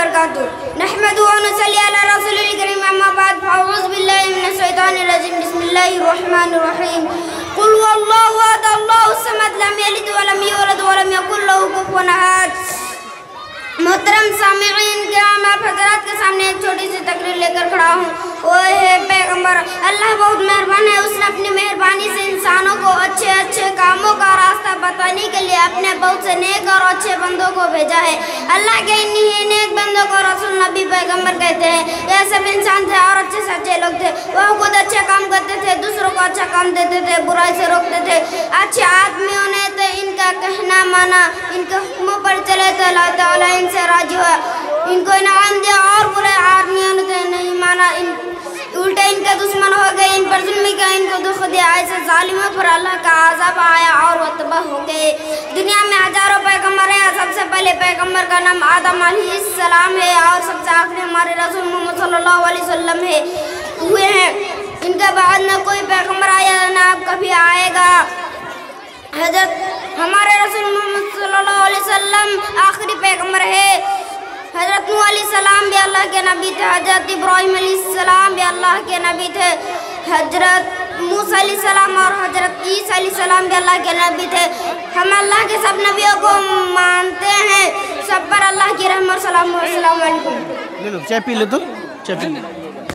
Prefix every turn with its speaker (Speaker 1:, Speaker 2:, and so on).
Speaker 1: वबरकातुहू। नहमदुहू व नसल्ली अला रसूलिल करीम, अम्मा बाद, फ़अऊज़ु बिल्लाहि मिनश शैतानिर रजीम, बिस्मिल्लाहिर रहमानिर रहीम। कुल हुवल्लाहु अहद, अल्लाहुस समद, लम यलिद व लम यूलद व लम यकुल लहू कुफुवन अहद। मोहतरम सामिईन किराम, आप हज़रात के सामने एक छोटी सी तकरीर लेकर खड़ा हूँ। वो है पैगम्बर। अल्लाह बहुत मेहरबान है, उसने अपनी मेहरबानी से इंसानों को अच्छे अच्छे कामों का रास्ता बताने के लिए अपने बहुत से नेक और अच्छे बंदों को भेजा है। अल्लाह के इन्हीं नेक बंदों को रसूल, नबी, पैगम्बर कहते हैं। यह सब इंसान थे और अच्छे सच्चे लोग थे। वह खुद अच्छे काम करते थे, दूसरों को अच्छा काम देते थे, बुराई से रोकते थे, अच्छे आदमियों ने तो इनका कहना माना, इनके हुक्मों पर चले तो अल्लाह ताला इनसे राजी हुआ, इनको इनाम दिया, और बुरे आदमियों ने तो नहीं माना, उल्टे इनके दुश्मन हो गए, इन पर जुल्म किया, इनको दुख दिया। ऐसे जालिमों पर अल्लाह का अज़ाब आया और वह तबाह हो गए। दुनिया में हजारों पैगम्बर हैं। सबसे पहले पैगम्बर का नाम आदम अलैहिस्सलाम है और सबसे आखिरी हमारे रसूल मोहम्मद सल्लल्लाहु अलैहि वसल्लम हुए हैं। इनके बाद न कोई पैगम्बर आया न अब कभी आएगा। हजरत हमारे रसूल मोहम्मद सल्लल्लाहु अलैहि वसल्लम आखिरी पैगम्बर है। हज़रत नूह अलैहिस्सलाम भी अल्लाह के नबी थे, हज़रत इब्राहीम अलैहिस्सलाम भी अल्लाह के नबी थे, हज़रत मूसा अलैहिस्सलाम और हज़रत ईसा अलैहिस्सलाम भी अल्लाह के नबी थे। हम अल्लाह के सब नबियों को मानते हैं। सब पर अल्लाह की रहमत और सलाम। अस्सलामु अलैकुम।
Speaker 2: ले लो चाय पी लो, तो चाय पी लो।